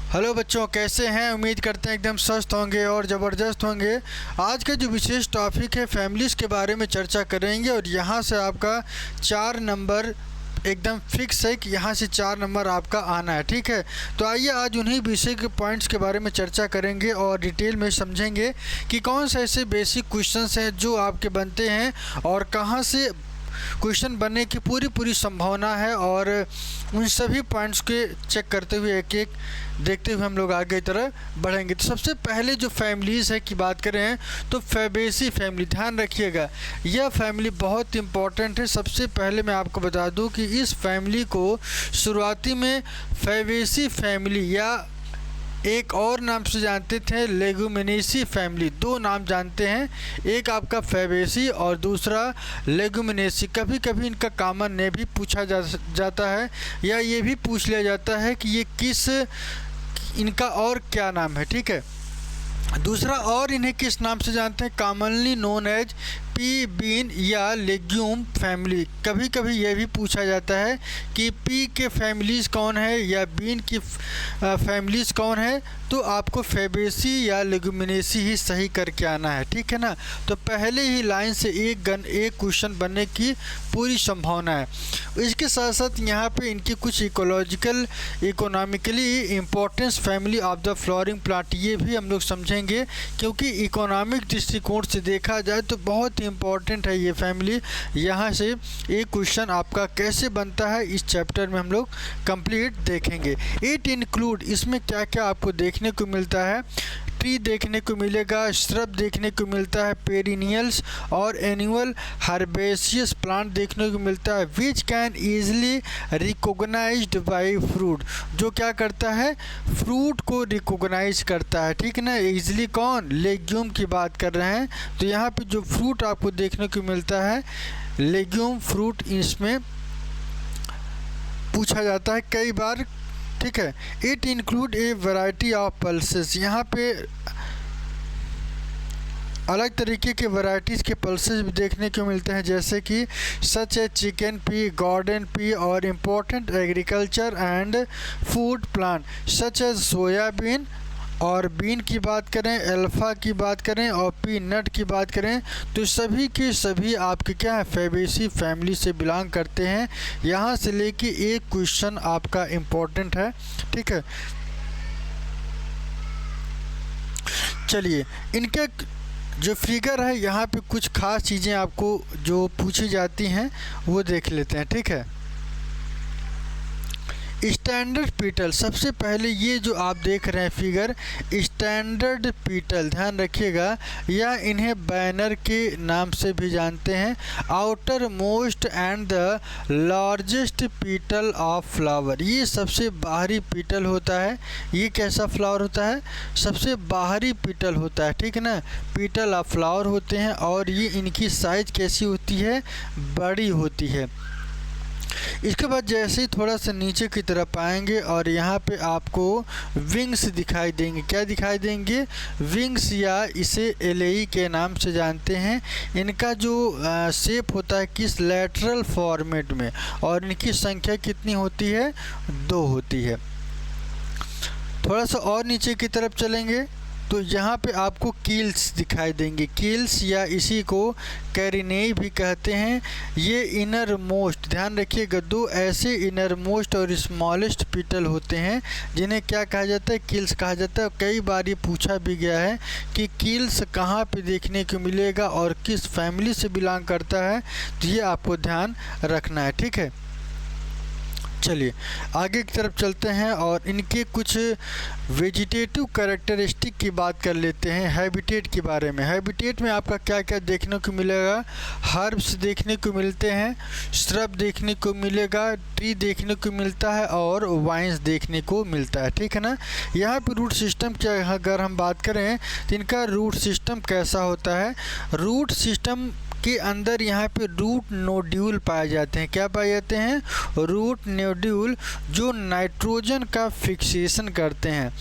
Hello बच्चों, कैसे हैं? उम्मीद करते हैं एकदम स्वस्थ होंगे और ज़बरदस्त होंगे। आज का जो विशेष टॉपिक है फैमिलीज़ के बारे में चर्चा करेंगे और यहाँ से आपका 4 नंबर एकदम फिक्स है कि यहाँ से 4 नंबर आपका आना है। ठीक है, तो आइए आज उन्हीं विषय के पॉइंट्स के बारे में चर्चा करेंगे और डिटेल में समझेंगे कि कौन से ऐसे बेसिक क्वेश्चंस हैं जो आपके बनते हैं और कहाँ से क्वेश्चन बनने की पूरी संभावना है, और उन सभी पॉइंट्स के चेक करते हुए एक एक देखते हुए हम लोग आगे की तरह बढ़ेंगे। तो सबसे पहले जो फैमिलीज़ है की बात करें तो फैबेसी फैमिली, ध्यान रखिएगा यह फैमिली बहुत इंपॉर्टेंट है। सबसे पहले मैं आपको बता दूं कि इस फैमिली को शुरुआती में फैबेसी फैमिली या एक और नाम से जानते थे लेगुमिनेसी फैमिली, 2 नाम जानते हैं, एक आपका फैबेसी और दूसरा लेगुमिनेसी। कभी कभी इनका कॉमन नेम भी पूछा जाता है या ये भी पूछ लिया जाता है कि ये किस इनका और क्या नाम है। ठीक है, दूसरा और इन्हें किस नाम से जानते हैं, commonly known as pea bean या लेग्यूम फैमिली। कभी कभी यह भी पूछा जाता है कि पी के फैमिलीज़ कौन है या बीन की फैमिलीज़ कौन है, तो आपको फैबेसी या लेगुमिनेसी ही सही करके आना है। ठीक है ना, तो पहले ही लाइन से एक क्वेश्चन बनने की पूरी संभावना है। इसके साथ साथ यहाँ पे इनकी कुछ economically importance family of the flowering plant, ये भी हम लोग समझेंगे क्योंकि इकोनॉमिक दृष्टिकोण से देखा जाए तो बहुत इंपॉर्टेंट है ये फैमिली। यहाँ से एक क्वेश्चन आपका कैसे बनता है इस चैप्टर में हम लोग कंप्लीट देखेंगे। इट इंक्लूड, इसमें क्या क्या आपको देखने को मिलता है, ट्री देखने को मिलेगा, श्रब देखने को मिलता है, पेरिनियल्स और एनुअल हर्बेशियस प्लांट देखने को मिलता है, which can easily recognized by fruit, जो क्या करता है, फ्रूट को रिकॉग्नाइज करता है। ठीक है ना, ईजिली कौन, लेग्यूम की बात कर रहे हैं। तो यहाँ पे जो फ्रूट आपको देखने को मिलता है लेग्यूम फ्रूट, इसमें पूछा जाता है कई बार। ठीक है, it include A variety of pulses, यहाँ पे अलग तरीके के वैरायटीज़ के पल्सेस भी देखने को मिलते हैं, जैसे कि such a chicken pea, garden pea और important agriculture and food plant such as soybean, और बीन की बात करें, अल्फ़ा की बात करें और पीनट की बात करें तो सभी के सभी आपके क्या है, फैबेसी फैमिली से बिलोंग करते हैं। यहाँ से लेके एक क्वेश्चन आपका इम्पोर्टेंट है। ठीक है, चलिए इनके जो फिगर है यहाँ पे कुछ खास चीज़ें आपको जो पूछी जाती हैं वो देख लेते हैं। ठीक है, स्टैंडर्ड पीटल, सबसे पहले ये जो आप देख रहे हैं फिगर, स्टैंडर्ड पीटल, ध्यान रखिएगा, या इन्हें बैनर के नाम से भी जानते हैं। Outer most and the largest petal of flower, ये सबसे बाहरी पीटल होता है। ये कैसा फ्लावर होता है, सबसे बाहरी पीटल होता है। ठीक है ना, पीटल ऑफ फ्लावर होते हैं और ये इनकी साइज कैसी होती है, बड़ी होती है। इसके बाद जैसे ही थोड़ा सा नीचे की तरफ आएंगे और यहाँ पे आपको विंग्स दिखाई देंगे। क्या दिखाई देंगे, विंग्स, या इसे एलेई के नाम से जानते हैं। इनका जो शेप होता है किस, लैटरल फॉर्मेट में, और इनकी संख्या कितनी होती है, 2 होती है। थोड़ा सा और नीचे की तरफ चलेंगे तो यहाँ पे आपको कील्स दिखाई देंगे, कील्स या इसी को कैरिनेई भी कहते हैं। ये इनर मोस्ट, ध्यान रखिएगा, 2 ऐसे इनर मोस्ट और स्मॉलेस्ट पीटल होते हैं जिन्हें क्या कहा जाता है, कील्स कहा जाता है। कई बार ये पूछा भी गया है कि कील्स कहाँ पे देखने को मिलेगा और किस फैमिली से बिलोंग करता है, तो ये आपको ध्यान रखना है। ठीक है, चलिए आगे की तरफ चलते हैं और इनके कुछ वेजिटेटिव कैरेक्टरिस्टिक की बात कर लेते हैं। हैबिटेट के बारे में, हैबिटेट में आपका क्या क्या देखने को मिलेगा, हर्ब्स देखने को मिलते हैं, श्रब देखने को मिलेगा, ट्री देखने को मिलता है और वाइन्स देखने को मिलता है। ठीक है ना, यहाँ पे रूट सिस्टम क्या, अगर हम बात करें तो इनका रूट सिस्टम कैसा होता है, रूट सिस्टम के अंदर यहाँ पे रूट नोड्यूल पाए जाते हैं। क्या पाए जाते हैं? रूट नोड्यूल, जो नाइट्रोजन का फिक्सेशन करते हैं।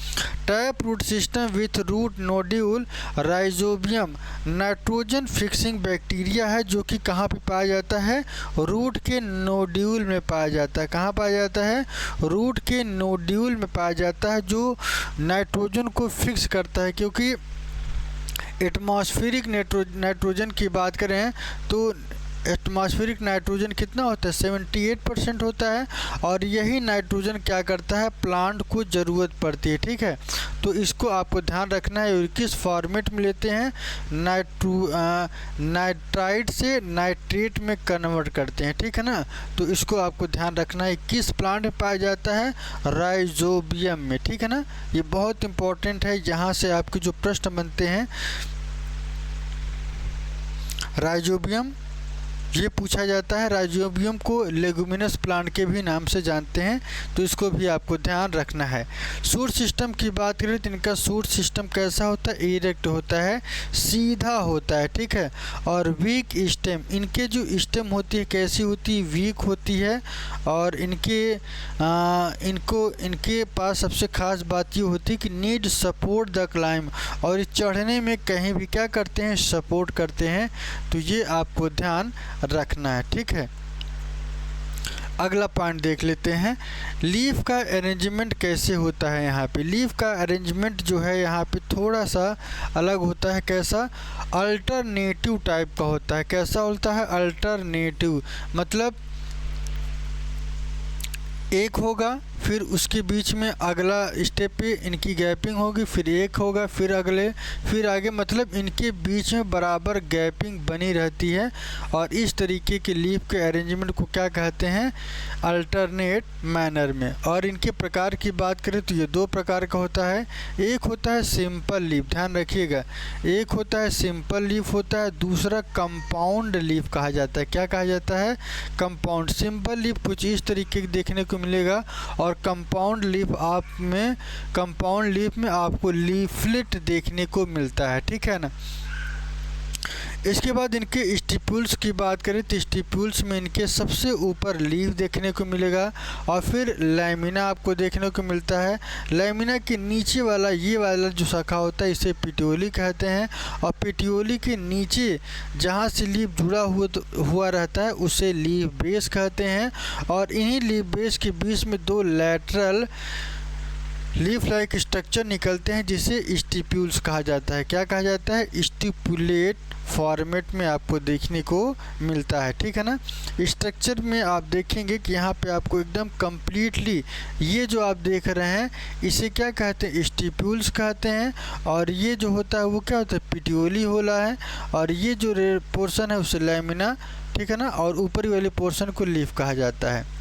Tap root system with root nodule. Rhizobium nitrogen fixing bacteria है जो कि कहाँ पे पाया जाता है? रूट के नोड्यूल में पाया जाता है। कहाँ पाया जाता है? रूट के नोड्यूल में पाया जाता है, जो नाइट्रोजन को फिक्स करता है। क्योंकि एटमॉस्फेरिक नाइट्रोजन की बात करें तो एटमॉस्फेरिक नाइट्रोजन कितना होता है? 78% होता है, और यही नाइट्रोजन क्या करता है? प्लांट को ज़रूरत पड़ती है। ठीक है, तो इसको आपको ध्यान रखना है। और किस फॉर्मेट में लेते हैं? नाइट्राइट से नाइट्रेट में कन्वर्ट करते हैं। ठीक है ना, तो इसको आपको ध्यान रखना है। किस प्लांट में पाया जाता है? राइजोबियम में। ठीक है ना, ये बहुत इंपॉर्टेंट है, यहाँ से आपके जो प्रश्न बनते हैं राइजोबियम ये पूछा जाता है। राइजोबियम को लेगुमिनस प्लांट के भी नाम से जानते हैं, तो इसको भी आपको ध्यान रखना है। सूट सिस्टम की बात करें तो इनका सूट सिस्टम कैसा होता है? इरेक्ट होता है, सीधा होता है। ठीक है, और वीक स्टेम, इनके जो स्टेम होती है कैसी होती है? वीक होती है। और इनके पास सबसे खास बात ये होती है कि नीड सपोर्ट द क्लाइम, और चढ़ने में कहीं भी क्या करते हैं? सपोर्ट करते हैं। तो ये आपको ध्यान रखना है। ठीक है, अगला पॉइंट देख लेते हैं। लीफ का अरेंजमेंट कैसे होता है? यहाँ पे लीफ का अरेंजमेंट जो है यहाँ पे थोड़ा सा अलग होता है। कैसा? अल्टरनेटिव टाइप का होता है। कैसा होता है? अल्टरनेटिव, मतलब एक होगा, फिर उसके बीच में अगला स्टेप पे इनकी गैपिंग होगी, फिर एक होगा, फिर अगले, फिर आगे, मतलब इनके बीच में बराबर गैपिंग बनी रहती है। और इस तरीके के लीफ के अरेंजमेंट को क्या कहते हैं? अल्टरनेट मैनर में। और इनके प्रकार की बात करें तो ये दो प्रकार का होता है। एक होता है सिंपल लीफ, ध्यान रखिएगा, एक होता है सिंपल लीफ होता है, दूसरा कंपाउंड लीफ कहा जाता है। क्या कहा जाता है? कंपाउंड। सिंपल लीफ कुछ इस तरीके के देखने को मिलेगा, और कंपाउंड लीफ में आपको लीफलेट देखने को मिलता है। ठीक है ना। इसके बाद इनके स्टिप्यूल्स की बात करें तो स्टिप्यूल्स में इनके सबसे ऊपर लीफ देखने को मिलेगा, और फिर लैमिना आपको देखने को मिलता है। लैमिना के नीचे वाला ये वाला जो शाखा होता है इसे पिटियोली कहते हैं, और पिटियोली के नीचे जहाँ से लीफ जुड़ा हुआ रहता है उसे लीफ बेस कहते हैं। और इन्हीं लीफ बेस के बीच में दो लैटरल लीफ लाइक स्ट्रक्चर निकलते हैं जिसे स्टिप्यूल्स कहा जाता है। क्या कहा जाता है? स्टिपुलेट फॉर्मेट में आपको देखने को मिलता है। ठीक है ना। स्ट्रक्चर में आप देखेंगे कि यहाँ पे आपको एकदम कम्प्लीटली ये जो आप देख रहे हैं इसे क्या कहते हैं? स्टिप्यूल्स कहते हैं। और ये जो होता है वो क्या होता है? पिटियोली होला है। और ये जो पोर्शन है उसे लैमिना, ठीक है ना, और ऊपरी वाले पोर्शन को लीफ कहा जाता है।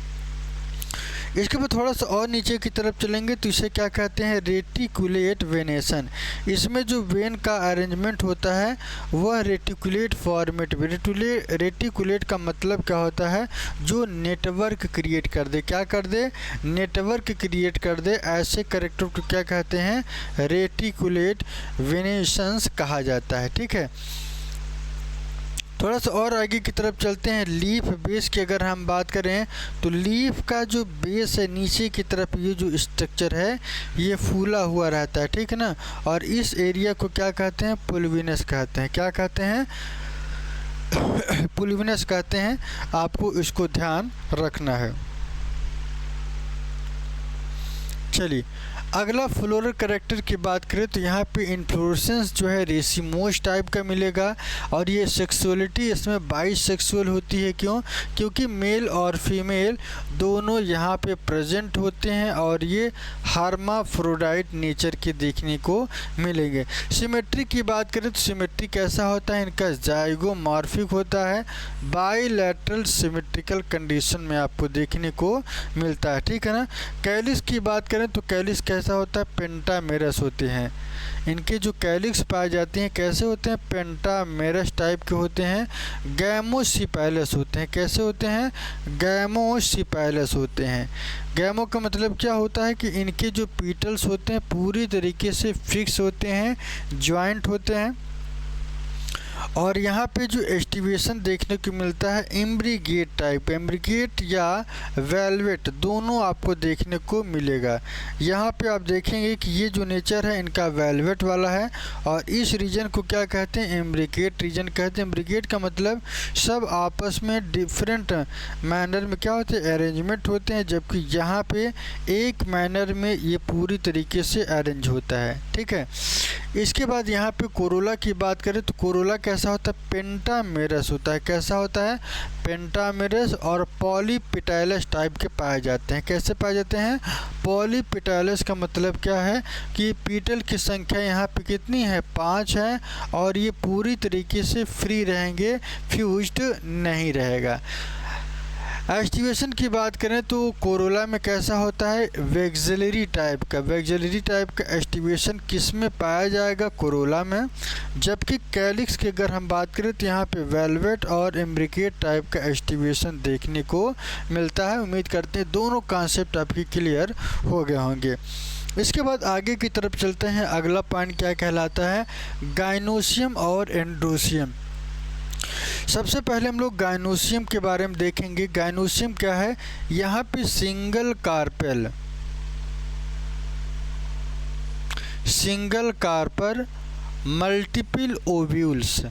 इसके बाद थोड़ा सा और नीचे की तरफ चलेंगे तो इसे क्या कहते हैं? Reticulate venation. इसमें जो वेन का अरेंजमेंट होता है वह रेटिकुलेट फॉर्मेट में। रेटिकुलेट का मतलब क्या होता है? जो नेटवर्क क्रिएट कर दे। क्या कर दे? नेटवर्क क्रिएट कर दे। ऐसे कैरेक्टर को क्या कहते हैं? रेटिकुलेट वेनेशंस कहा जाता है। ठीक है। थोड़ा सा और आगे की तरफ चलते हैं। लीफ बेस की अगर हम बात करें तो लीफ का जो बेस है नीचे की तरफ ये जो स्ट्रक्चर है ये फूला हुआ रहता है। ठीक है ना। और इस एरिया को क्या कहते हैं? पुलविनस कहते हैं। क्या कहते हैं? पुलविनस कहते हैं। आपको इसको ध्यान रखना है। चलिए अगला फ्लोरल कैरेक्टर की बात करें तो यहाँ पे इन्फ्लोरेसेंस जो है रेसिमोस टाइप का मिलेगा। और ये सेक्सुअलिटी इसमें बाइसेक्सुअल होती है। क्यों? क्योंकि मेल और फीमेल दोनों यहाँ पे प्रेजेंट होते हैं और ये हार्माफ्रोडाइट नेचर के देखने को मिलेंगे। सिमेट्री की बात करें तो सिमेट्री कैसा होता है? इनका जाइगोमॉर्फिक होता है। बाइलैटरल सिमेट्रिकल कंडीशन में आपको देखने को मिलता है। ठीक है ना। कैलिस की बात करें तो कैलिस कैसा होता है? पेंटामेरस होते हैं। इनके जो कैलिक्स पाए जाते हैं कैसे होते हैं? पेंटामेरस टाइप के होते हैं। गैमोसिपैलस होते हैं। कैसे होते हैं? गैमोसिपैलस होते हैं। गैमो का मतलब क्या होता है कि इनके जो पीटल्स होते हैं पूरी तरीके से फिक्स होते हैं, ज्वाइंट होते हैं। और यहाँ पे जो एस्टिवेशन देखने को मिलता है इम्ब्रिगेट टाइप। इम्ब्रिगेट या वेलवेट दोनों आपको देखने को मिलेगा। यहाँ पे आप देखेंगे कि ये जो नेचर है इनका वेलवेट वाला है और इस रीजन को क्या कहते हैं, इम्ब्रिगेट रीजन कहते हैं। इम्ब्रिगेट का मतलब सब आपस में डिफरेंट मैनर में क्या होते हैं, अरेंजमेंट होते हैं, जबकि यहाँ पे एक मैनर में ये पूरी तरीके से अरेंज होता है। ठीक है, इसके बाद यहाँ पे कोरोला की बात करें तो कोरोला कैसा होता है, पेंटामेरस होता है। कैसा होता है, पेंटामेरस और पॉलीपेटैलस टाइप के पाए जाते हैं। कैसे पाए जाते हैं, पॉलीपेटैलस का मतलब क्या है कि पीटल की संख्या यहाँ पे कितनी है, 5 है और ये पूरी तरीके से फ्री रहेंगे, फ्यूज्ड नहीं रहेगा। एस्टिवेशन की बात करें तो कोरोला में कैसा होता है, वेक्सिलरी टाइप का। वेक्सिलरी टाइप का एस्टिवेशन किस में पाया जाएगा, कोरोला में। जबकि कैलिक्स की अगर हम बात करें तो यहाँ पे वेलवेट और इम्ब्रिकेट टाइप का एस्टिवेशन देखने को मिलता है। उम्मीद करते हैं दोनों कॉन्सेप्ट आपकी क्लियर हो गए होंगे। इसके बाद आगे की तरफ चलते हैं। अगला पॉइंट क्या कहलाता है, गाइनोसियम और एंड्रोसियम। सबसे पहले हम लोग गाइनोसियम के बारे में देखेंगे। गाइनोसियम क्या है, यहाँ पे single Carper multiple ovules.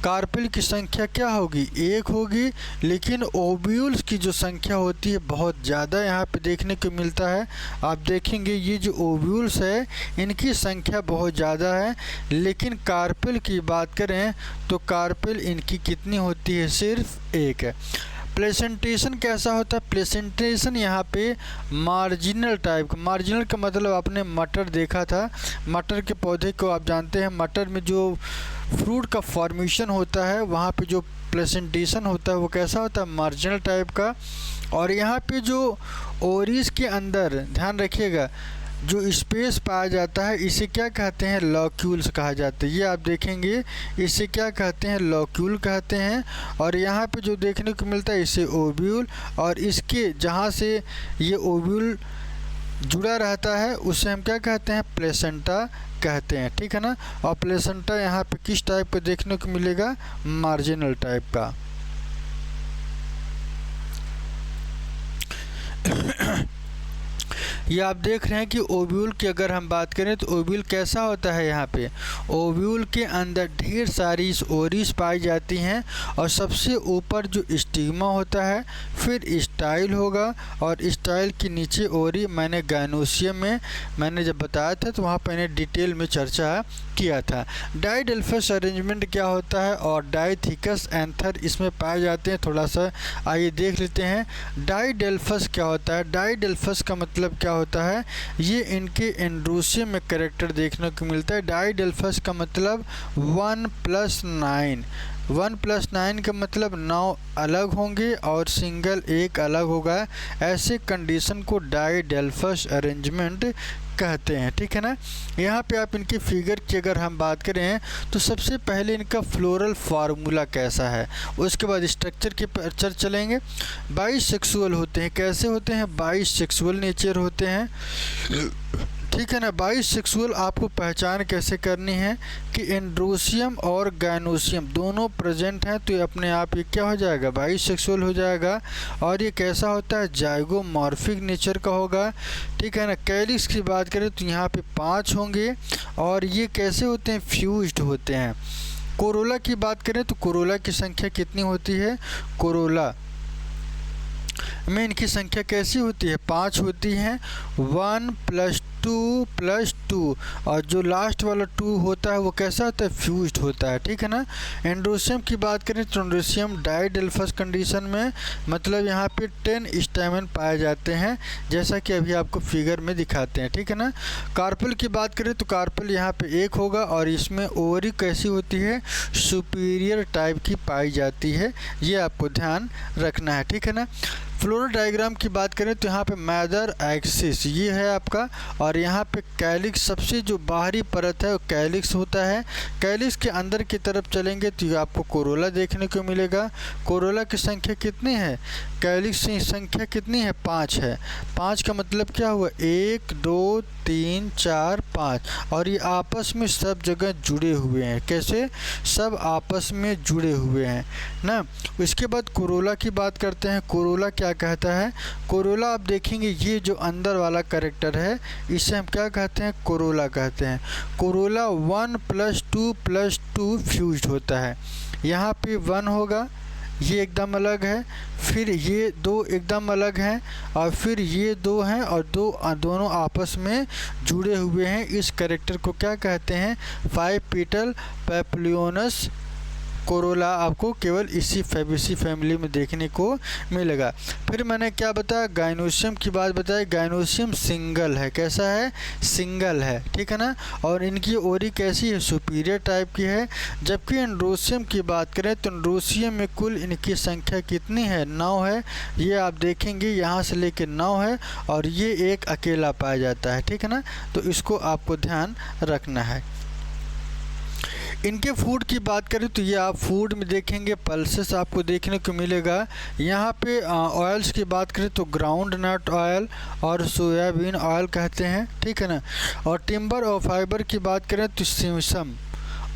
Carpel की संख्या क्या होगी, 1 होगी, लेकिन ओव्यूल्स की जो संख्या होती है बहुत ज़्यादा यहाँ पे देखने को मिलता है। आप देखेंगे ये जो ओव्यूल्स है इनकी संख्या बहुत ज़्यादा है, लेकिन कार्पेल की बात करें तो कार्पेल इनकी कितनी होती है, सिर्फ 1 है। प्लेसेंटेशन कैसा होता है, प्लेसेंटेशन यहाँ पे मार्जिनल टाइप का। मार्जिनल का मतलब आपने मटर देखा था, मटर के पौधे को आप जानते हैं, मटर में जो फ्रूट का फॉर्मेशन होता है वहाँ पे जो प्लेसेंटेशन होता है वो कैसा होता है, मार्जिनल टाइप का। और यहाँ पे जो ओरिस के अंदर ध्यान रखिएगा जो स्पेस पाया जाता है इसे क्या कहते हैं, लॉक्यूल्स कहा जाता है। ये आप देखेंगे इसे क्या कहते हैं, लॉक्यूल कहते हैं। और यहाँ पे जो देखने को मिलता है इसे ओव्यूल, और इसके जहाँ से ये ओव्यूल जुड़ा रहता है उसे हम क्या कहते हैं, प्लेसेंटा कहते हैं। ठीक है ना, और प्लेसेंटा यहाँ पे किस टाइप का देखने को मिलेगा, मार्जिनल टाइप का। ये आप देख रहे हैं कि ओव्यूल की अगर हम बात करें तो ओव्यूल कैसा होता है, यहाँ पे ओव्यूल के अंदर ढेर सारी ओरिस पाई जाती हैं और सबसे ऊपर जो स्टिग्मा होता है, फिर स्टाइल होगा और स्टाइल के नीचे ओरी। मैंने गाइनोसियम में मैंने जब बताया था तो वहाँ पर डिटेल में चर्चा किया था। डाइडेल्फस अरेंजमेंट क्या होता है और डाइथिकस एंथर इसमें पाए जाते हैं। थोड़ा सा आइए देख लेते हैं डाइडेल्फस क्या होता है। डाइडेल्फस का मतलब क्या होता है, ये इनके एंड्रोसियम में कैरेक्टर देखने को मिलता है। डाइडेल्फस का मतलब 1+9, 1+9 का मतलब 9 अलग होंगे और सिंगल 1 अलग होगा। ऐसे कंडीशन को डाइडेल्फस अरेंजमेंट कहते हैं। ठीक है ना, यहाँ पे आप इनके फिगर की अगर हम बात करें तो सबसे पहले इनका फ्लोरल फार्मूला कैसा है, उसके बाद स्ट्रक्चर के पर चलेंगे। बाइसेक्सुअल होते हैं, कैसे होते हैं, बाइसेक्सुअल नेचर होते हैं। ठीक है ना, बाइसेक्सुअल आपको पहचान कैसे करनी है कि एंड्रोसियम और गाइनोसियम दोनों प्रेजेंट हैं तो ये अपने आप ये क्या हो जाएगा, बाइसेक्सुअल हो जाएगा। और ये कैसा होता है, जाइगोमॉर्फिक नेचर का होगा। ठीक है ना, कैलिक्स की बात करें तो यहाँ पे 5 होंगे और ये कैसे होते हैं, फ्यूज्ड होते हैं। कोरोला की बात करें तो कोरोला की संख्या कितनी होती है, कोरोला में इनकी संख्या कैसी होती है, 5 होती है। 1+2+2 और जो लास्ट वाला 2 होता है वो कैसा होता है, फ्यूज्ड होता है। ठीक है ना, एंड्रोसियम की बात करें तो एंड्रोसियम डाइडेल्फस कंडीशन में, मतलब यहाँ पे 10 स्टैमेन पाए जाते हैं जैसा कि अभी आपको फिगर में दिखाते हैं। ठीक है ना, कार्पेल की बात करें तो कार्पेल यहाँ पे 1 होगा और इसमें ओवरी कैसी होती है, सुपीरियर टाइप की पाई जाती है। ये आपको ध्यान रखना है। ठीक है ना, फ्लोरल डायग्राम की बात करें तो यहाँ पे मैदर एक्सिस ये है आपका, और यहाँ पे कैलिक्स सबसे जो बाहरी परत है वो कैलिक्स होता है। कैलिक्स के अंदर की तरफ चलेंगे तो ये आपको कोरोला देखने को मिलेगा। कोरोला की संख्या कितनी है? कैलिक्स की संख्या कितनी है? 5 है। 5 का मतलब क्या हुआ? 1 2 3 4 5, और ये आपस में सब जगह जुड़े हुए हैं। कैसे? सब आपस में जुड़े हुए हैं ना। इसके बाद कोरोला की बात करते हैं। कोरोला क्या कहता है? कोरोला आप देखेंगे ये जो अंदर वाला कैरेक्टर है इसे हम क्या कहते हैं? कोरोला कहते हैं। कोरोला 1 + 2 + 2 फ्यूज्ड होता है। यहाँ पे 1 होगा, ये एकदम अलग है, फिर ये 2 एकदम अलग हैं, और फिर ये 2 हैं, और दोनों आपस में जुड़े हुए हैं। इस कैरेक्टर को क्या कहते हैं? 5 पेटल पैप्लियोनस कोरोला आपको केवल इसी फैबेसी फैमिली में देखने को मिलेगा। फिर मैंने क्या बताया? गाइनोसियम की बात बताई। गाइनोसियम सिंगल है। कैसा है? सिंगल है, ठीक है ना। और इनकी ओरी कैसी है? सुपीरियर टाइप की है। जबकि एंड्रोसियम की बात करें तो एंड्रोसियम में कुल इनकी संख्या कितनी है? 9 है। ये आप देखेंगे यहाँ से लेके 9 है, और ये एक अकेला पाया जाता है, ठीक है ना। तो इसको आपको ध्यान रखना है। इनके फूड की बात करें तो ये आप फूड में देखेंगे पल्सेस आपको देखने को मिलेगा। यहाँ पे ऑयल्स की बात करें तो ग्राउंड नट ऑयल और सोयाबीन ऑयल कहते हैं, ठीक है ना। और टिम्बर और फाइबर की बात करें तो सीसम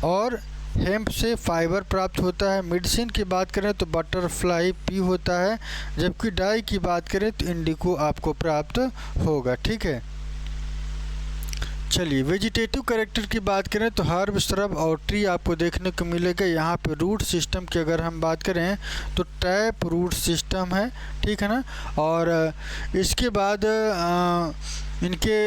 और हेम्प से फाइबर प्राप्त होता है। मेडिसिन की बात करें तो बटरफ्लाई पी होता है। जबकि डाई की बात करें तो इंडिको आपको प्राप्त होगा, ठीक है। चलिए वेजिटेटिव कैरेक्टर की बात करें तो हर्ब, श्रब और ट्री आपको देखने को मिलेगा। यहाँ पे रूट सिस्टम की अगर हम बात करें तो टैप रूट सिस्टम है, ठीक है ना। और इसके बाद इनके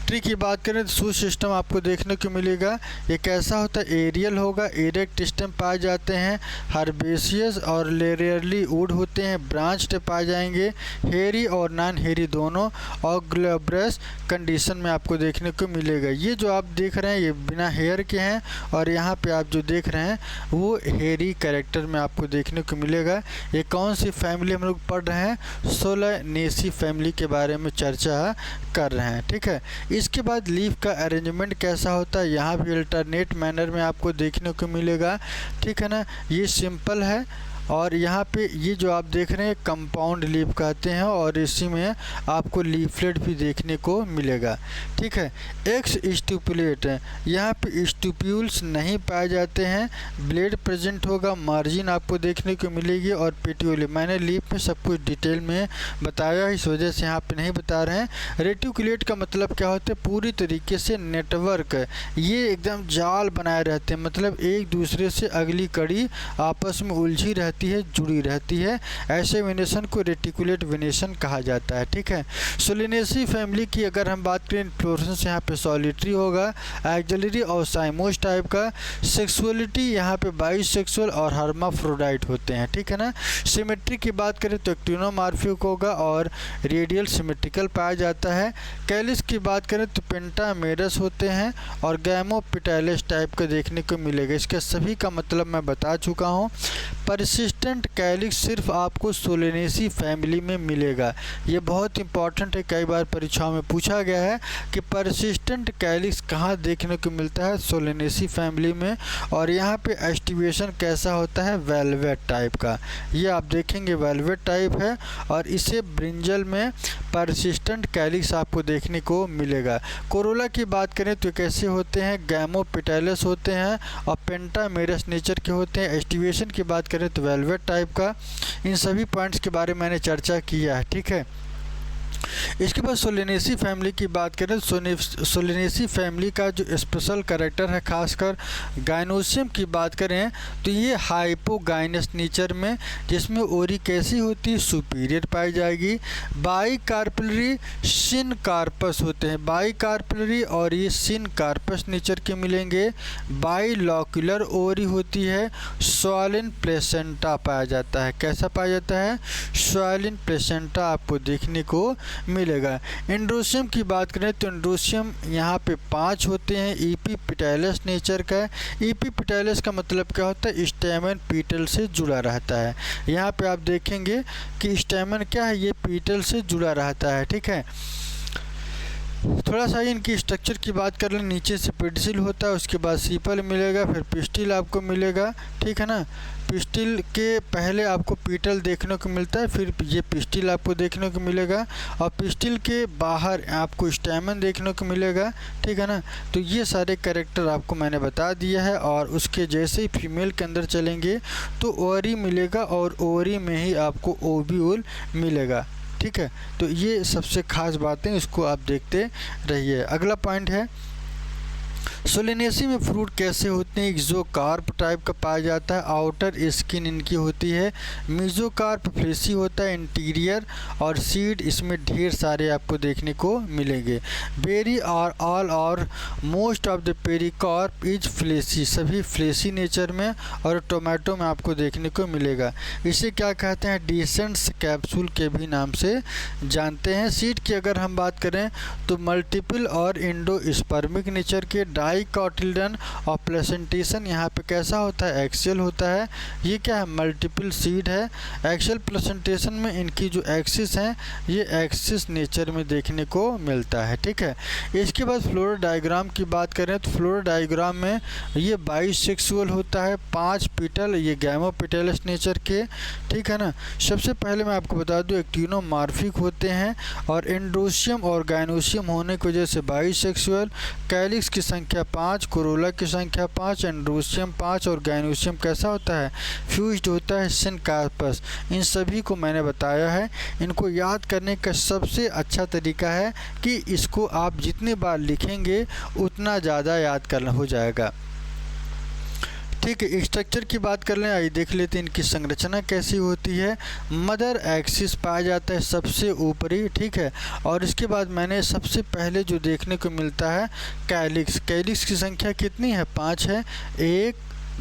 ट्री की बात करें तो शूट सिस्टम आपको देखने को मिलेगा। ये कैसा होता है? एरियल होगा। इरेक्ट स्टेम पाए जाते हैं। हर्बेशियस और रेयरली वुड होते हैं। ब्रांच्ड पाए जाएंगे, हेरी और नॉन हेरी दोनों, और ग्लब्रस कंडीशन में आपको देखने को मिलेगा। ये जो आप देख रहे हैं ये बिना हेयर के हैं, और यहाँ पे आप जो देख रहे हैं वो हेरी कैरेक्टर में आपको देखने को मिलेगा। ये कौन सी फैमिली हम लोग पढ़ रहे हैं? सोलानेसी फैमिली के बारे में चर्चा कर रहे हैं, ठीक है। इसके बाद लीफ का अरेंजमेंट कैसा होता है? यहाँ भी अल्टरनेट मैनर में आपको देखने को मिलेगा, ठीक है ना। ये सिंपल है, और यहाँ पे ये जो आप देख रहे हैं कंपाउंड लीफ कहते हैं, और इसी में आपको लीफलेट भी देखने को मिलेगा, ठीक है। एक्स स्टूपुलेट है। यहाँ पे स्टूप्यूल्स नहीं पाए जाते हैं। ब्लेड प्रेजेंट होगा। मार्जिन आपको देखने को मिलेगी, और पेटियोले मैंने लीफ में सब कुछ डिटेल में बताया, इस वजह से यहाँ पे नहीं बता रहे हैं। रेटिकुलेट का मतलब क्या होता है? पूरी तरीके से नेटवर्क, ये एकदम जाल बनाए रहते हैं, मतलब एक दूसरे से अगली कड़ी आपस में उलझी रहती है, जुड़ी रहती है। ऐसे वेनेशन को रेटिकुलेट वेनेशन कहा जाता है, ठीक है। सोलिनेसी फैमिली की अगर हम बात करें, फ्लोरेसेंस यहाँ पे सॉलिटरी होगा, एक्सिलरी और साइमोस टाइप का। सेक्सुअलिटी यहाँ पे बाइसेक्सुअल और हर्माफ्रोडाइट होते हैं, ठीक है ना। सिमेट्री की बात करें तो एक्टिनोमॉर्फिक होगा और रेडियल सिमेट्रिकल पाया जाता है। कैलिस की बात करें तो पेंटामेरस होते हैं और गैमोपिटैलस टाइप का देखने को मिलेगा। इसके सभी का मतलब मैं बता चुका हूँ। परसिस्टेंट कैलिक्स सिर्फ आपको सोलेनेसी फैमिली में मिलेगा। ये बहुत इंपॉर्टेंट है, कई बार परीक्षाओं में पूछा गया है कि परसिस्टेंट कैलिक्स कहाँ देखने को मिलता है? सोलेनेसी फैमिली में। और यहाँ पे एस्टिवेशन कैसा होता है? वेलवेट टाइप का। ये आप देखेंगे वेलवेट टाइप है, और इसे ब्रिंजल में परसिस्टेंट कैलिक्स आपको देखने को मिलेगा। कोरोला की बात करें तो कैसे होते हैं? गैमोपिटैलस होते हैं और पेंटामेरस नेचर के होते हैं। एस्टिवेशन की बात करें तो वेलवेट टाइप का। इन सभी पॉइंट्स के बारे में मैंने चर्चा किया है, ठीक है। इसके बाद सोलिनेसी फैमिली की बात करें तो सोलिनेसी फैमिली का जो स्पेशल कैरेक्टर है, खासकर गाइनोसियम की बात करें तो ये हाइपोगाइनस नेचर में, जिसमें ओरी कैसी होती है? सुपीरियर पाई जाएगी। बाई कार्पलरी सिन कार्पस होते हैं, बाई कार्पलरी, और ये सिन कार्पस नेचर के मिलेंगे। बाई लॉक्यूलर ओरी होती है। स्वालिन प्लेसेंटा पाया जाता है। कैसा पाया जाता है? स्वालिन प्लेसेंटा आपको देखने को मिलेगा। एंड्रोसियम की बात करें तो एंड्रोसियम यहाँ पे 5 होते हैं, एपिपेटाइलस नेचर का है। एपिपेटाइलस का मतलब क्या होता है, स्टैमेन पीटल से जुड़ा रहता है। यहाँ पे आप देखेंगे कि स्टैमेन क्या है, ये पीटल से जुड़ा रहता है, ठीक है। थोड़ा सा इनकी स्ट्रक्चर की बात कर लें, नीचे से पेडिसिल होता है, उसके बाद सीपल मिलेगा, फिर पिस्टिल आपको मिलेगा, ठीक है ना। पिस्टिल के पहले आपको पीटल देखने को मिलता है, फिर ये पिस्टिल आपको देखने को मिलेगा, और पिस्टिल के बाहर आपको स्टैमेन देखने को मिलेगा, ठीक है ना। तो ये सारे कैरेक्टर आपको मैंने बता दिया है। और उसके जैसे ही फीमेल के अंदर चलेंगे तो ओवरी मिलेगा, और ओवरी में ही आपको ओव्यूल मिलेगा, ठीक है। तो ये सबसे खास बातें, इसको आप देखते रहिए। अगला पॉइंट है, सोलेनेसी में फ्रूट कैसे होते हैं। एक्सोकार्प टाइप का पाया जाता है, आउटर स्किन इनकी होती है। मेसोकार्प फ्लेशी होता है इंटीरियर, और सीड इसमें ढेर सारे आपको देखने को मिलेंगे। बेरी और ऑल और most of the pericarp is fleshy, सभी फ्लेशी नेचर में, और टोमेटो में आपको देखने को मिलेगा। इसे क्या कहते हैं, डिसेंट्स कैप्सूल के भी नाम से जानते हैं। सीड की अगर हम बात करें तो मल्टीपल और इंडोस्पर्मिक नेचर के। डाइकोटिल्डन और प्लेसेंटेशन यहाँ पे कैसा होता है, एक्सियल होता है। ये क्या है, मल्टीपल सीड है। एक्सियल प्लेसेंटेशन में इनकी जो एक्सिस हैं ये एक्सिस नेचर में देखने को मिलता है, ठीक है। इसके बाद फ्लोरल डायग्राम की बात करें तो फ्लोरल डायग्राम में ये बाइसेक्सुअल होता है, 5 पीटल, ये गैमोपेटलस नेचर के, ठीक है ना। सबसे पहले मैं आपको बता दूं एक्टिनोमॉर्फिक होते हैं, और एंड्रोसियम और गाइनोसियम होने की वजह से बाइसेक्सुअल। कैलिक्स की संख्या 5, कोरोला की संख्या 5, एंड्रोसियम 5, और गाइनोसियम कैसा होता है, फ्यूज्ड होता है, सिनकार्पस। इन सभी को मैंने बताया है। इनको याद करने का सबसे अच्छा तरीका है कि इसको आप जितनी बार लिखेंगे उतना ज़्यादा याद करना हो जाएगा, ठीक है। स्ट्रक्चर की बात कर लें, आइए देख लेते हैं इनकी संरचना कैसी होती है। मदर एक्सिस पाया जाता है सबसे ऊपरी, ठीक है। और इसके बाद मैंने सबसे पहले जो देखने को मिलता है कैलिक्स। कैलिक्स की संख्या कितनी है, 5 है। 1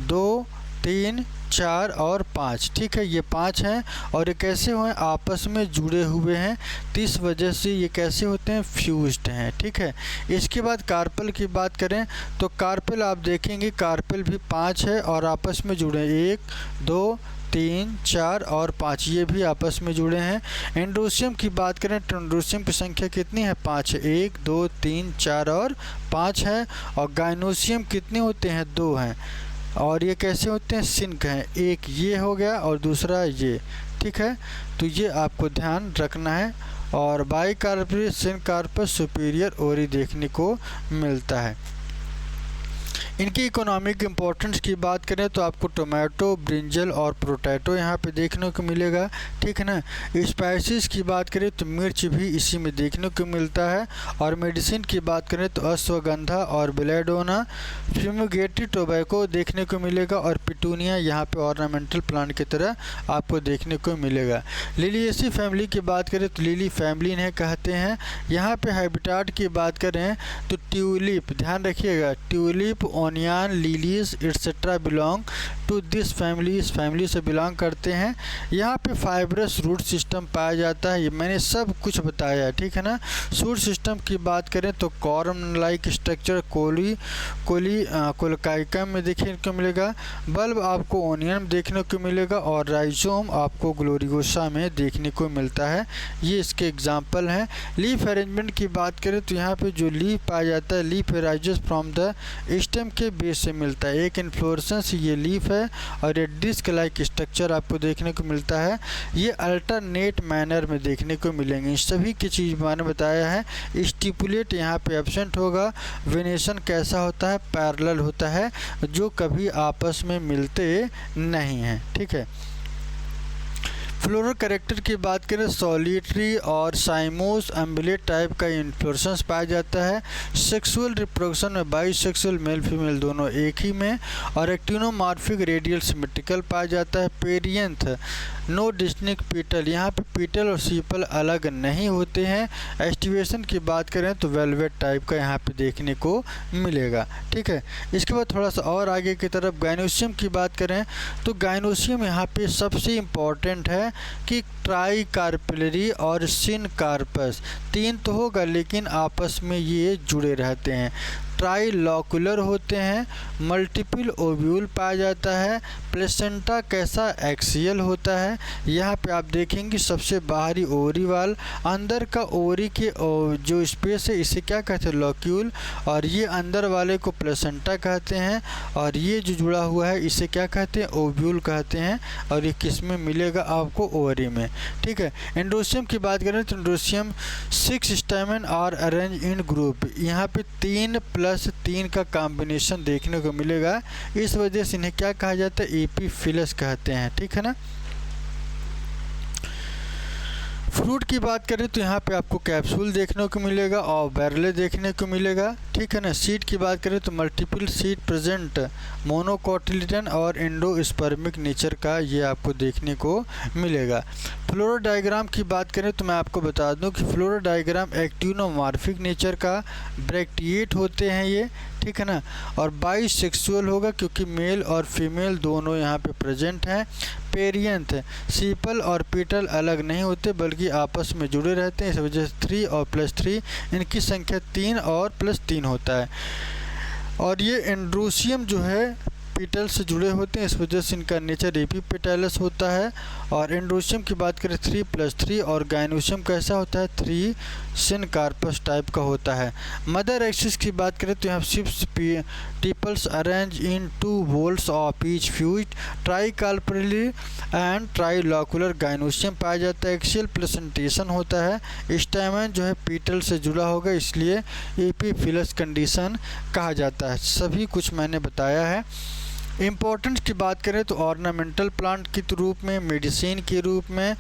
2 3 4 और 5, ठीक है। ये 5 हैं, और ये कैसे हुए, आपस में जुड़े हुए हैं, तो इस वजह से ये कैसे होते हैं, फ्यूज्ड हैं, ठीक है। इसके बाद कार्पल की बात करें तो कार्पल आप देखेंगे, कार्पल भी 5 है और आपस में जुड़े, 1 2 3 4 और 5, ये भी आपस में जुड़े हैं। एंड्रोसियम की बात करें तो एंड्रोसियम की संख्या कितनी है, 5 है। 1 2 3 4 और 5 है। और गाइनोसियम कितने होते हैं, 2 हैं। और ये कैसे होते हैं, सिंक हैं, एक ये हो गया और दूसरा ये, ठीक है। तो ये आपको ध्यान रखना है। और बाइकार्पस सिनकार्पस सुपीरियर ओरी देखने को मिलता है। इनकी इकोनॉमिक इम्पोर्टेंस की बात करें तो आपको टोमेटो, ब्रिंजल और पोटैटो यहाँ पे देखने को मिलेगा, ठीक है ना। स्पाइसेस की बात करें तो मिर्च भी इसी में देखने को मिलता है। और मेडिसिन की बात करें तो अश्वगंधा और बेलेडोना। फ्यूमिगेटेड टोबैको देखने को मिलेगा, और पिटूनिया यहाँ पे ऑर्नामेंटल प्लांट की तरह आपको देखने को मिलेगा। लिलिएसी फैमिली की बात करें तो लिली फैमिली इन्हें कहते हैं। यहाँ पे हैबिटाट की बात करें तो ट्यूलिप, ध्यान रखिएगा, tulip, onion, lilies etcetera belong to this family, इस फैमिली से बिलोंग करते हैं। यहाँ पे फाइब्रस रूट सिस्टम पाया जाता है, ये मैंने सब कुछ बताया है, ठीक है ना। सूट सिस्टम की बात करें तो कॉर्म लाइक स्ट्रक्चर कोलिकाइकम में देखने को मिलेगा। बल्ब आपको ओनियन में देखने को मिलेगा, और राइजोम आपको ग्लोरियोसा में देखने को मिलता है। ये इसके एग्जाम्पल हैं। लीफ अरेंजमेंट की बात करें तो यहाँ पे जो लीफ पाया जाता है, leaf rises from the stem के बेस से मिलता है। एक इन्फ्लोरेसेंस ये लीफ है, और ये डिस्क लाइक स्ट्रक्चर आपको देखने को मिलता है। ये अल्टरनेट मैनर में देखने को मिलेंगे। इन सभी की चीज़ मैंने बताया है। स्टिपुलेट यहाँ पे एब्सेंट होगा। वेनेशन कैसा होता है, पैरेलल होता है, जो कभी आपस में मिलते नहीं हैं, ठीक है। फ्लोरल कैरेक्टर की बात करें सॉलिटरी और साइमोस एम्बुलेट टाइप का इन्फ्लोरेसेंस पाया जाता है। सेक्सुअल रिप्रोडक्शन में बाइसेक्सुअल मेल फीमेल दोनों एक ही में, और एक्टिनोमॉर्फिक रेडियल सिमेट्रिकल पाया जाता है। पेरियंथ नो डिस्टिंक्ट पीटल, यहाँ पे पीटल और सीपल अलग नहीं होते हैं। एस्टिवेशन की बात करें तो वेलवेट टाइप का यहाँ पे देखने को मिलेगा, ठीक है। इसके बाद थोड़ा सा और आगे की तरफ गाइनोसियम की बात करें तो गाइनोसियम यहाँ पे सबसे इम्पॉर्टेंट है, कि ट्राई कार्पेलरी और सिन कार्पस, 3 तो होगा लेकिन आपस में ये जुड़े रहते हैं। ट्राइलॉकुलर होते हैं, मल्टीपल ओव्यूल पाया जाता है। प्लेसेंटा कैसा, एक्सियल होता है। यहाँ पे आप देखेंगे सबसे बाहरी ओवरी वाल, अंदर का ओवरी के जो स्पेस है इसे क्या कहते हैं, लॉक्यूल, और ये अंदर वाले को प्लेसेंटा कहते हैं, और ये जो जुड़ा हुआ है इसे क्या कहते हैं, ओव्यूल कहते हैं, और ये किस में मिलेगा आपको, ओवरी में। ठीक है। एंड्रोसियम की बात करें तो androecium 6 stamen are arrange in group, यहाँ पे 3+3 का कॉम्बिनेशन देखने को मिलेगा, इस वजह से इन्हें क्या कहा जाता है, एपीफिलस कहते हैं। ठीक है ना। फ्रूट की बात करें तो यहाँ पे आपको कैप्सूल देखने को मिलेगा और बैरले देखने को मिलेगा। ठीक है ना। सीड की बात करें तो मल्टीपल सीड प्रेजेंट, मोनोकोटिलिडन और एंडोस्पर्मिक नेचर का ये आपको देखने को मिलेगा। फ्लोरा डायग्राम की बात करें तो मैं आपको बता दूं कि फ्लोरा डायग्राम एक्टिनोमॉर्फिक नेचर का, ब्रैक्टिएट होते हैं ये। ठीक है ना। और बाइसेक्सुअल होगा क्योंकि मेल और फीमेल दोनों यहाँ पे प्रेजेंट हैं। पेरियंथ, सीपल और पीटल अलग नहीं होते बल्कि आपस में जुड़े रहते हैं, इस वजह से 3 और +3 इनकी संख्या 3 और +3 होता है। और ये एंड्रोसियम जो है पीटल से जुड़े होते हैं, इस वजह से इनका नेचर एपीपेटालस होता है। और एंड्रोसियम की बात करें 3+3, और गाइनोसियम कैसा होता है, 3 सिन कार्पस टाइप का होता है। मदर एक्सिस की बात करें तो यहाँ 6 tepals arrange in 2 whorls of each fuse, tricarpellary and trilocular gynoecium पाया जाता है। एक्सियल प्लेसेंटेशन होता है, स्टैमेन जो है पीटल से जुड़ा होगा इसलिए एपीफिलस कंडीशन कहा जाता है। सभी कुछ मैंने बताया है। इम्पोर्टेंस की बात करें तो ऑर्नामेंटल प्लांट के रूप में, मेडिसिन के रूप में।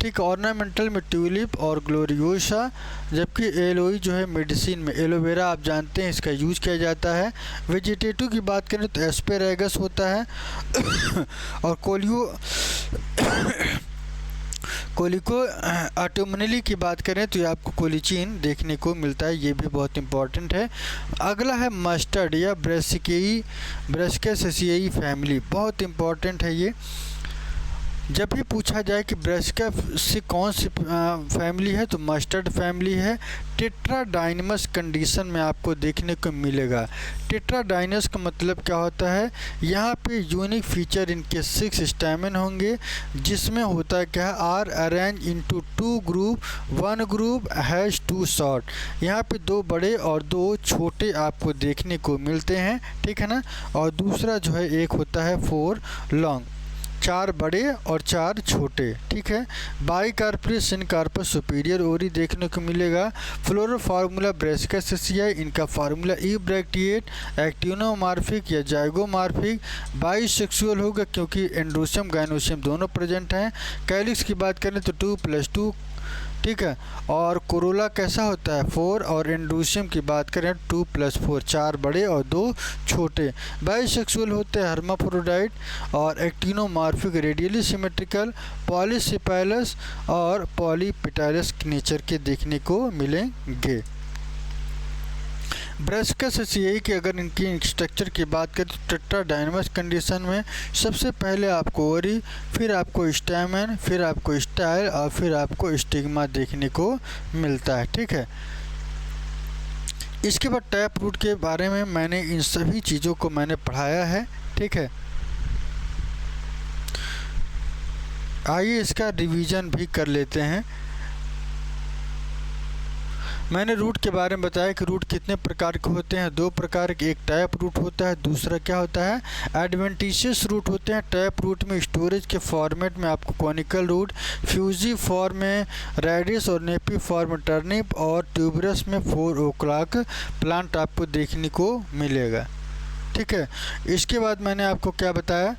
ठीक, ऑर्नामेंटल में ट्यूलिप और ग्लोरियोसा, जबकि एलोई जो है मेडिसिन में, एलोवेरा आप जानते हैं इसका यूज किया जाता है। वेजिटेटिव की बात करें तो एस्पेरेगस होता है और कोलिको ऑटोमनली की बात करें तो ये आपको कोलिचीन देखने को मिलता है, ये भी बहुत इंपॉर्टेंट है। अगला है मस्टर्ड या ब्रासिकेसिएई फैमिली, बहुत इंपॉर्टेंट है ये। जब भी पूछा जाए कि ब्रासिका से कौन सी फैमिली है तो मस्टर्ड फैमिली है। टेट्राडाइनमस कंडीशन में आपको देखने को मिलेगा। टेट्राडाइनस का मतलब क्या होता है, यहाँ पे यूनिक फीचर इनके 6 स्टैमेन होंगे, जिसमें होता है क्या, are arrange into 2 group, 1 group has 2 short. यहाँ पे 2 बड़े और 2 छोटे आपको देखने को मिलते हैं। ठीक है ना। और दूसरा जो है एक होता है 4 लॉन्ग, 4 बड़े और 4 छोटे। ठीक है। बाइकार्पस सिन कार्पस सुपीरियर ओरी देखने को मिलेगा। फ्लोरल फार्मूला ब्रासिकेसिएई, इनका फार्मूला ई ब्रैक्टिएट, एक्टिनोमॉर्फिक या जाइगोमॉर्फिक, बाइसेक्सुअल होगा क्योंकि एंड्रोसियम गाइनोसियम दोनों प्रेजेंट हैं। कैलिक्स की बात करें तो 2+2। ठीक है। और कोरोला कैसा होता है, 4, और एंड्रोसियम की बात करें 2+4, 4 बड़े और 2 छोटे। बाइसेक्सुअल होते हैं हर्माफ्रोडाइट, और एक्टिनोमॉर्फिक रेडियली सिमेट्रिकल, पॉलीसेपेलस और पॉलीपेटालस नेचर के देखने को मिलेंगे। ब्रासिकेसिएई की अगर इनकी स्ट्रक्चर की बात करें तो टेट्राडाइनमस कंडीशन में सबसे पहले आपको ओरी, फिर आपको स्टैमेन, फिर आपको स्टाइल और फिर आपको स्टिग्मा देखने को मिलता है। ठीक है। इसके बाद टैप रूट के बारे में मैंने इन सभी चीज़ों को मैंने पढ़ाया है। ठीक है। आइए इसका रिवीजन भी कर लेते हैं। मैंने रूट के बारे में बताया कि रूट कितने प्रकार के होते हैं, 2 प्रकार के, एक टैप रूट होता है, दूसरा क्या होता है, एडवेंटिशियस रूट होते हैं। टैप रूट में स्टोरेज के फॉर्मेट में आपको कॉनिकल रूट, फ्यूजी फॉर्म में रेडिस और नेपी फॉर्म में टर्निप, और ट्यूबरस में 4 o'clock प्लांट आपको देखने को मिलेगा। ठीक है। इसके बाद मैंने आपको क्या बताया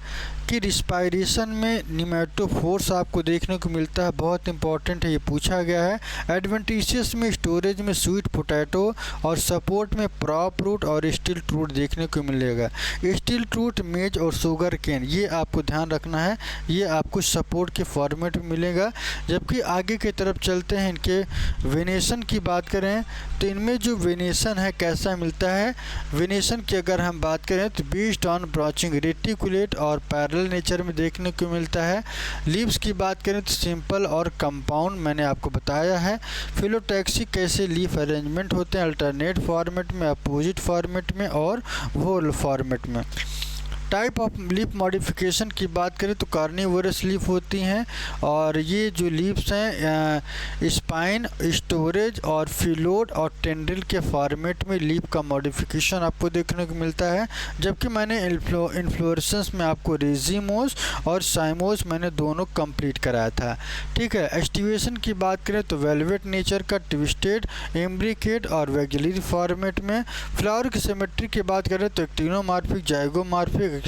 कि रिस्पायरेशन में निमेटोफोर्स आपको देखने को मिलता है, बहुत इंपॉर्टेंट है, ये पूछा गया है। एडवेंटिशियस में स्टोरेज में स्वीट पोटैटो, और सपोर्ट में प्रॉप रूट और स्टील रूट देखने को मिलेगा। स्टील रूट, मेज और शुगर केन, ये आपको ध्यान रखना है, ये आपको सपोर्ट के फॉर्मेट में मिलेगा। जबकि आगे की तरफ चलते हैं, इनके वेनेशन की बात करें तो इनमें जो वेनेशन है कैसा मिलता है, वेनेशन की अगर हम बात करें तो बेस्ड ऑन ब्रांचिंग रेटिकुलेट और पैरेलल पैरेलल नेचर में देखने को मिलता है। लीव्स की बात करें तो सिंपल और कंपाउंड मैंने आपको बताया है। फिलोटैक्सी कैसे लीफ अरेंजमेंट होते हैं, अल्टरनेट फॉर्मेट में, अपोजिट फॉर्मेट में और व्होल फॉर्मेट में। टाइप ऑफ लीफ मॉडिफिकेशन की बात करें तो कार्निवोरस लीफ होती हैं और ये जो लीव्स हैं स्पाइन, स्टोरेज और फिलोड और टेंड्रिल के फॉर्मेट में लीफ का मॉडिफिकेशन आपको देखने को मिलता है। जबकि मैंने इन्फ्लोरेसेंस में आपको रेजिमोस और साइमोस मैंने दोनों कंप्लीट कराया था। ठीक है, एस्टिवेशन की बात करें तो वेलवेट नेचर का, ट्विस्टेड, इम्ब्रिकेट और वेगुलरी फॉर्मेट में। फ्लावर की सिमेट्री की बात करें तो एक्टिनोमॉर्फिक, जाइगोमॉर्फिक,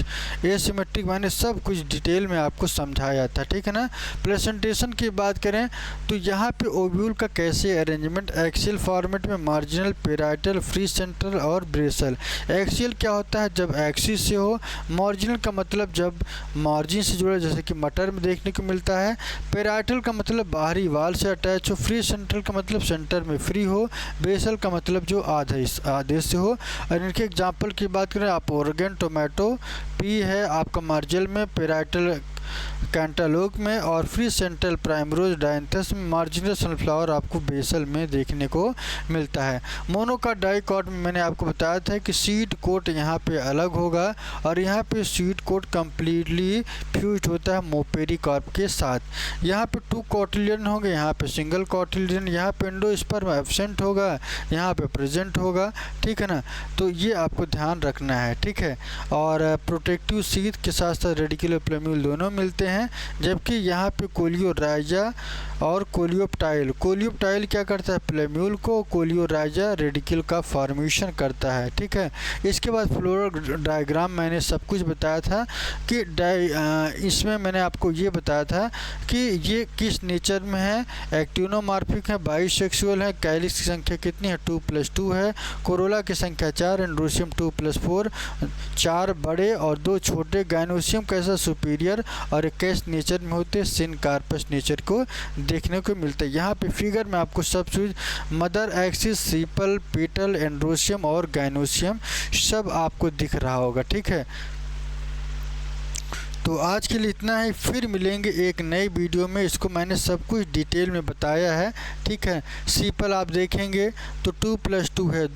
एसिमेट्रिक, मैंने सब कुछ डिटेल में आपको समझाया था। ठीक है ना। प्रेजेंटेशन की बात करें तो यहाँ पे ओव्यूल का कैसे अरेंजमेंट, एक्सियल फॉर्मेट में, मार्जिनल, पेराइटल, फ्री सेंट्रल और ब्रेसल। एक्सियल क्या होता है, जब एक्सिस से हो। मार्जिनल का मतलब जब मार्जिन से जुड़े, जैसे कि मटर में देखने को मिलता है। पेराइटल का मतलब बाहरी वाल से अटैच हो। फ्री सेंट्रल का मतलब सेंटर में फ्री हो। ब्रेसल का मतलब जो आधे से हो। और इनके एग्जाम्पल की बात करें आप, ओरेगन टोमेटो, पी है आपका मार्जिनल में, पेराइटल कैंटालौप में और फ्री सेंट्रल प्राइमरोज डायंथस में, मार्जिनल सनफ्लावर आपको बेसल में देखने को मिलता है। मोनोकाट डाइकॉट में मैंने आपको बताया था कि सीड कोट यहाँ पे अलग होगा और यहाँ पे सीड कोट कम्प्लीटली फ्यूज होता है मोपेरिकार्प के साथ। यहाँ पे 2 कॉटिलियन होंगे, यहाँ पे सिंगल कॉटिलियन, यहाँ पे एंडोस्पर्म एब्सेंट होगा, यहाँ पे प्रेजेंट होगा। ठीक है ना। तो ये आपको ध्यान रखना है। ठीक है। और प्रोटेक्टिव सीथ के साथ साथ रेडिकुलर प्लेम्यूल दोनों मिलते हैं। जबकि यहाँ पे कोलियोराइजा और कोलियोप्टाइल क्या करता है, प्लेम्यूल को, कोलियोराइजा रेडिकल का फॉर्मेशन करता है। ठीक है। इसके बाद फ्लोरल डायग्राम मैंने सब कुछ बताया था कि इसमें मैंने आपको ये बताया था कि ये किस नेचर में है। एक्टिनोमॉर्फिक है, बाइसेक्सुअल है, कैलिक्स की संख्या कितनी है, 2+2 है, कोरोला की संख्या 4, एंड्रोसियम 2+4, 4 बड़े और 2 छोटे। गाइनोसियम कैसा, सुपीरियर और कैस नेचर में होते, सिनकार्पस नेचर को देखने को मिलता है। यहाँ पे फिगर में आपको सब चीज, मदर एक्सिस, सीपल, पेटल, एंड्रोसियम और गाइनोसियम सब आपको दिख रहा होगा। ठीक है। तो आज के लिए इतना ही, फिर मिलेंगे एक नई वीडियो में। इसको मैंने सब कुछ डिटेल में बताया है। ठीक है। सीपल आप देखेंगे तो 2+2 है,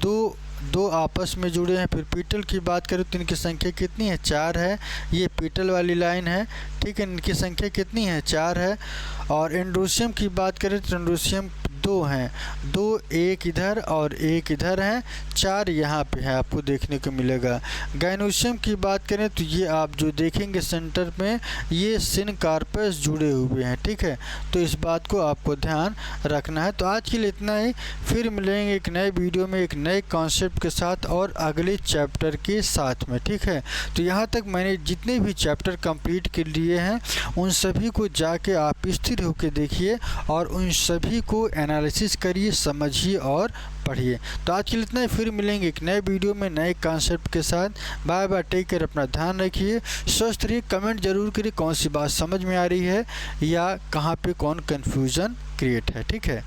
दो आपस में जुड़े हैं। फिर पीटल की बात करें तो इनकी संख्या कितनी है, 4 है। ये पीटल वाली लाइन है। ठीक है। इनकी संख्या कितनी है, 4 है। और एंड्रोसियम की बात करें तो एंड्रोसियम 2 हैं, 2 एक इधर और एक इधर हैं, 4 यहाँ पे है आपको देखने को मिलेगा। गाइनोसियम की बात करें तो ये आप जो देखेंगे सेंटर में, ये सिनकार्पस जुड़े हुए हैं। ठीक है। तो इस बात को आपको ध्यान रखना है। तो आज के लिए इतना ही, फिर मिलेंगे एक नए वीडियो में एक नए कॉन्सेप्ट के साथ और अगले चैप्टर के साथ में। ठीक है। तो यहाँ तक मैंने जितने भी चैप्टर कंप्लीट कर लिए हैं उन सभी को जाके आप स्थिर होकर देखिए और उन सभी को एनालिसिस करिए, समझिए और पढ़िए। तो आज के लिए इतना ही, फिर मिलेंगे एक नए वीडियो में नए कॉन्सेप्ट के साथ। बाय बाय, टेक केयर, अपना ध्यान रखिए, स्वस्थ रहिए। कमेंट जरूर करिए कौन सी बात समझ में आ रही है या कहाँ पे कौन कन्फ्यूज़न क्रिएट है। ठीक है।